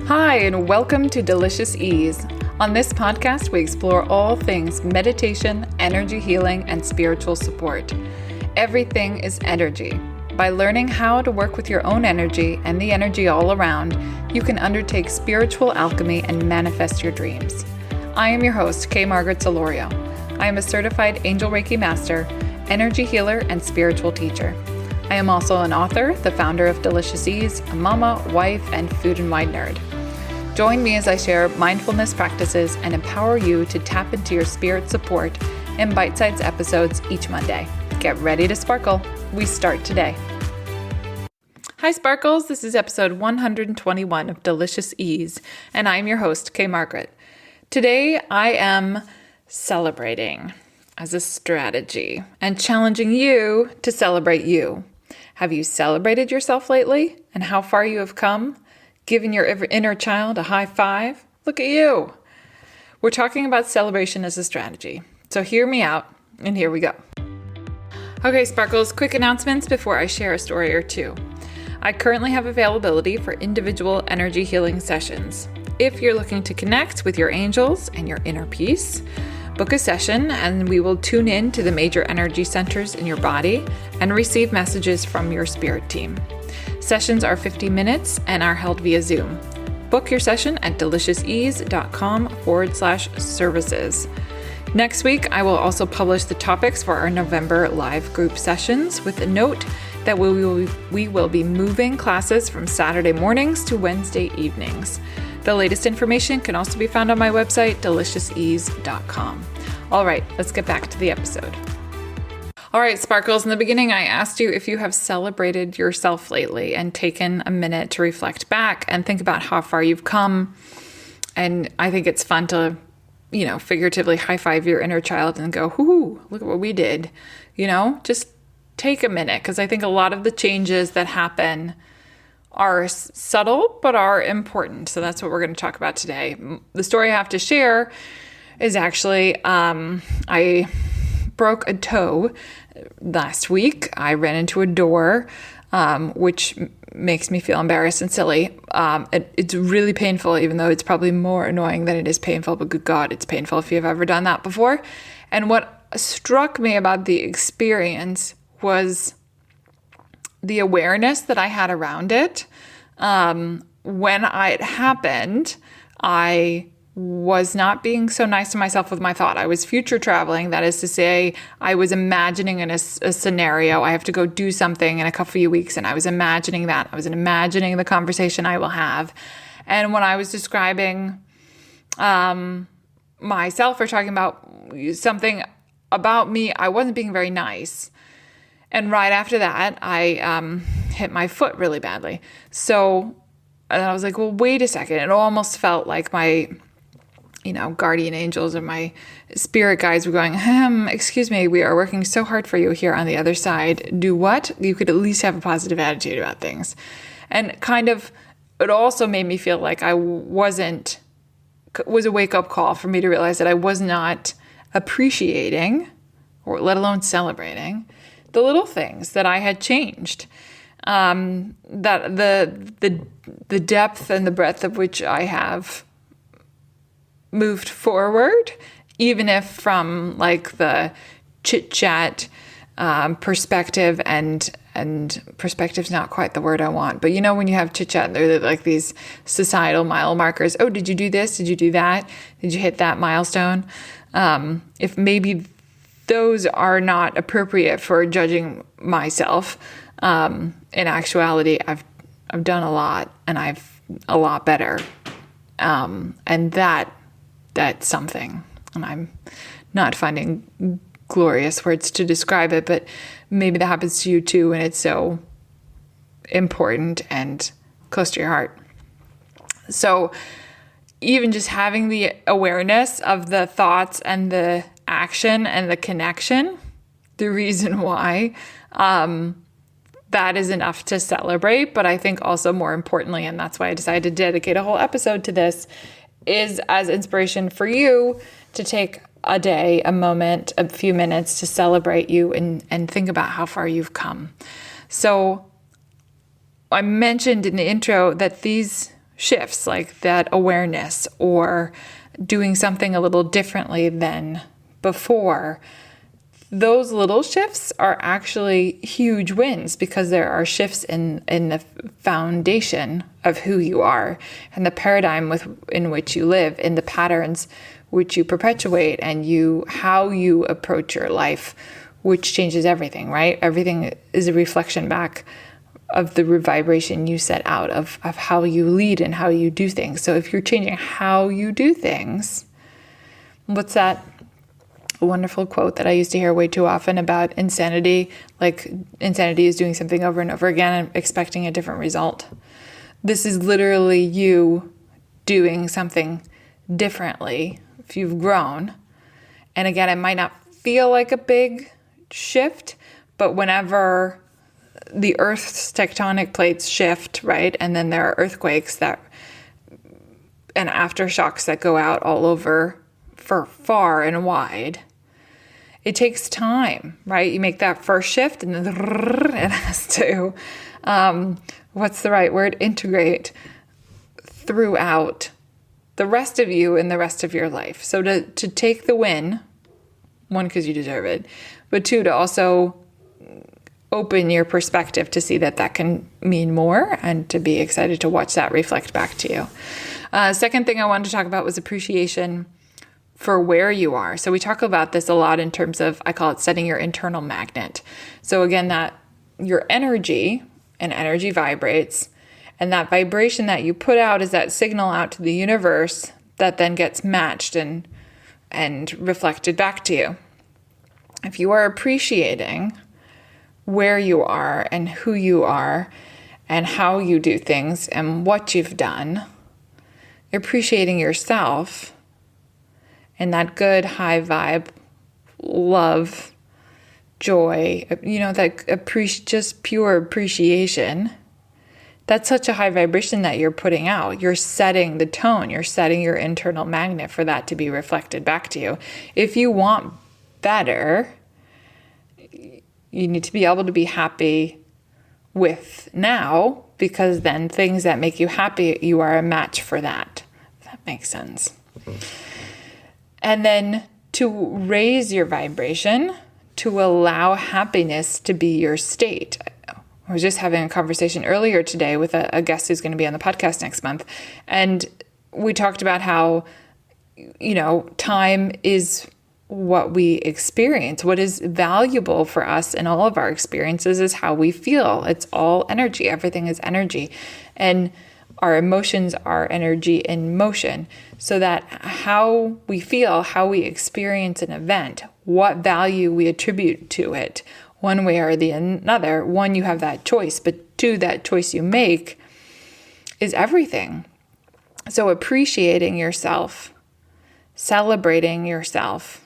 Hi, and welcome to Delicious Ease. On this podcast, we explore all things meditation, energy healing, and spiritual support. Everything is energy. By learning how to work with your own energy and the energy all around, you can undertake spiritual alchemy and manifest your dreams. I am your host, Kay Margaret Solorio. I am a certified Angel Reiki Master, energy healer, and spiritual teacher. I am also an author, the founder of Delicious Ease, a mama, wife, and food and wine nerd. Join me as I share mindfulness practices and empower you to tap into your spirit support in bite-sized episodes each Monday. Get ready to sparkle. We start today. Hi Sparkles, this is episode 121 of Delicious Ease, and I'm your host, Kay Margaret. Today I am celebrating as a strategy and challenging you to celebrate you. Have you celebrated yourself lately and how far you have come? Giving your inner child a high five? Look at you. We're talking about celebration as a strategy. So hear me out, and here we go. Okay, Sparkles, quick announcements before I share a story or two. I currently have availability for individual energy healing sessions. If you're looking to connect with your angels and your inner peace, book a session and we will tune in to the major energy centers in your body and receive messages from your spirit team. Sessions are 50 minutes and are held via Zoom. Book your session at deliciousease.com/services. Next week, I will also publish the topics for our November live group sessions with a note that we will be moving classes from Saturday mornings to Wednesday evenings. The latest information can also be found on my website, deliciousease.com. All right, let's get back to the episode. All right, Sparkles, in the beginning, I asked you if you have celebrated yourself lately and taken a minute to reflect back and think about how far you've come. And I think it's fun to, figuratively high five your inner child and go, "Hoo, look at what we did." Just take a minute, because I think a lot of the changes that happen are subtle but are important. So that's what we're going to talk about today. The story I have to share is actually I broke a toe last week. I ran into a door, which makes me feel embarrassed and silly. It's really painful, even though it's probably more annoying than it is painful. But good God, it's painful if you've ever done that before. And what struck me about the experience was the awareness that I had around it. When it happened, I was not being so nice to myself with my thought. I was future traveling. That is to say, I was imagining in a scenario. I have to go do something in a couple of weeks, and I was imagining that. I was imagining the conversation I will have. And when I was describing myself or talking about something about me, I wasn't being very nice. And right after that, I hit my foot really badly. So and I was like, well, wait a second. It almost felt like my guardian angels or my spirit guides were going, excuse me, we are working so hard for you here on the other side. Do what? You could at least have a positive attitude about things. And it also made me feel like was a wake-up call for me to realize that I was not appreciating, or let alone celebrating, the little things that I had changed. That the depth and the breadth of which I have moved forward, even if from like the chit chat perspective, and perspective's not quite the word I want, but when you have chit chat, they're like these societal mile markers. Oh, did you do this? Did you do that? Did you hit that milestone? If maybe those are not appropriate for judging myself, in actuality, I've done a lot, and I've a lot better, and that's something. And I'm not finding glorious words to describe it, but maybe that happens to you too, and it's so important and close to your heart. So even just having the awareness of the thoughts and the action and the connection, the reason why, that is enough to celebrate. But I think also more importantly, and that's why I decided to dedicate a whole episode to this, is as inspiration for you to take a day, a moment, a few minutes to celebrate you and think about how far you've come. So I mentioned in the intro that these shifts, like that awareness or doing something a little differently than before, those little shifts are actually huge wins because there are shifts in the foundation of who you are and the paradigm in which you live, in the patterns which you perpetuate, and how you approach your life, which changes everything, right? Everything is a reflection back of the vibration you set out of how you lead and how you do things. So if you're changing how you do things, what's that wonderful quote that I used to hear way too often about insanity? Like, insanity is doing something over and over again and expecting a different result. This is literally you doing something differently if you've grown. And again, it might not feel like a big shift, but whenever the Earth's tectonic plates shift, right? And then there are earthquakes and aftershocks that go out all over for far and wide. It takes time, right? You make that first shift and then it has to, what's the right word? Integrate throughout the rest of you and the rest of your life. So to take the win, one, because you deserve it, but two, to also open your perspective to see that can mean more and to be excited to watch that reflect back to you. Second thing I wanted to talk about was appreciation for where you are. So we talk about this a lot in terms of, I call it setting your internal magnet. So again, that your energy vibrates, and that vibration that you put out is that signal out to the universe that then gets matched and reflected back to you. If you are appreciating where you are and who you are and how you do things and what you've done, appreciating yourself and that good high vibe, love, joy, that just pure appreciation, that's such a high vibration that you're putting out. You're setting the tone. You're setting your internal magnet for that to be reflected back to you. If you want better, you need to be able to be happy with now, because then things that make you happy, you are a match for that. If that makes sense. And then to raise your vibration, to allow happiness to be your state. I was just having a conversation earlier today with a guest who's going to be on the podcast next month. And we talked about how, time is what we experience. What is valuable for us in all of our experiences is how we feel. It's all energy. Everything is energy. And our emotions are energy in motion. So that how we feel, how we experience an event, what value we attribute to it, one way or the another. One, you have that choice, but two, that choice you make is everything. So appreciating yourself, celebrating yourself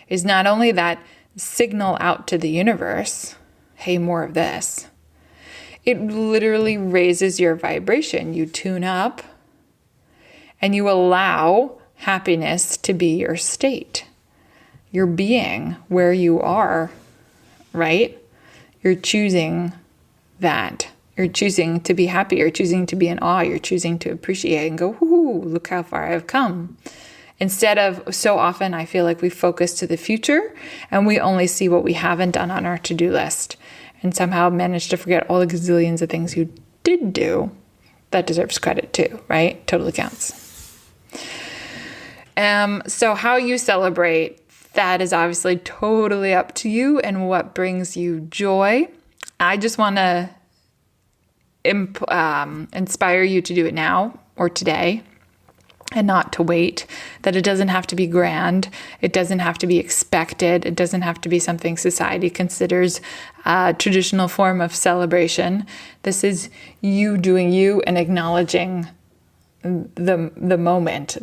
is not only that signal out to the universe, hey, more of this. It literally raises your vibration. You tune up and you allow happiness to be your state, your being, where you are, right? You're choosing that. You're choosing to be happy. You're choosing to be in awe. You're choosing to appreciate and go, whoo, look how far I've come. Instead of, so often I feel like we focus to the future and we only see what we haven't done on our to-do list, and somehow manage to forget all the gazillions of things you did do. That deserves credit too, right? Totally counts. So how you celebrate, that is obviously totally up to you and what brings you joy. I just want to inspire you to do it now or today, and not to wait, that it doesn't have to be grand. It doesn't have to be expected. It doesn't have to be something society considers a traditional form of celebration. This is you doing you and acknowledging the moment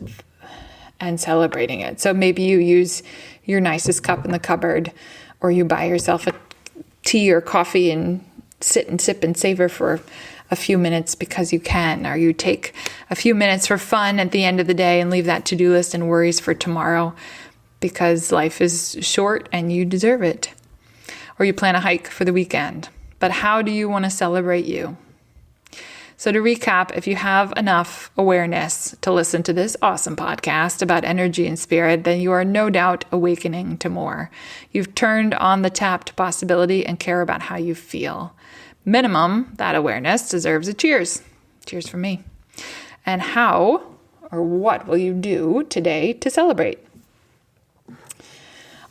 and celebrating it. So maybe you use your nicest cup in the cupboard, or you buy yourself a tea or coffee and sit and sip and savor for a few minutes because you can, or you take a few minutes for fun at the end of the day and leave that to-do list and worries for tomorrow because life is short and you deserve it. Or you plan a hike for the weekend. But how do you want to celebrate you? So to recap, if you have enough awareness to listen to this awesome podcast about energy and spirit, then you are no doubt awakening to more. You've turned on the tapped possibility and care about how you feel. Minimum, that awareness deserves a cheers. Cheers from me. And how or what will you do today to celebrate?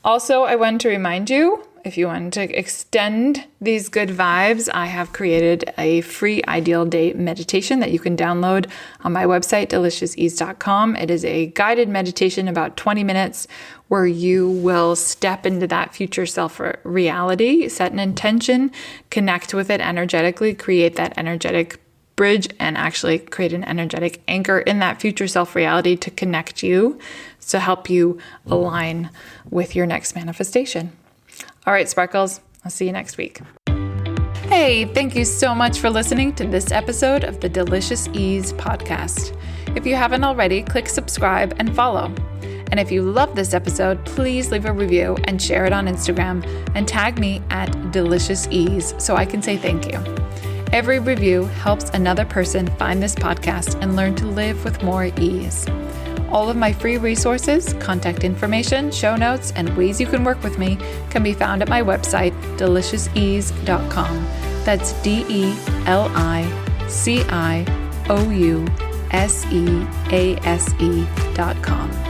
Also, I want to remind you, if you want to extend these good vibes, I have created a free ideal day meditation that you can download on my website, deliciousease.com. It is a guided meditation, about 20 minutes, where you will step into that future self reality, set an intention, connect with it energetically, create that energetic bridge, and actually create an energetic anchor in that future self reality to connect you, to help you align with your next manifestation. All right, Sparkles, I'll see you next week. Hey, thank you so much for listening to this episode of the Delicious Ease podcast. If you haven't already, click subscribe and follow. And if you love this episode, please leave a review and share it on Instagram and tag me at Delicious Ease so I can say thank you. Every review helps another person find this podcast and learn to live with more ease. All of my free resources, contact information, show notes, and ways you can work with me can be found at my website, deliciousease.com. That's DELICIOUSEASE.com.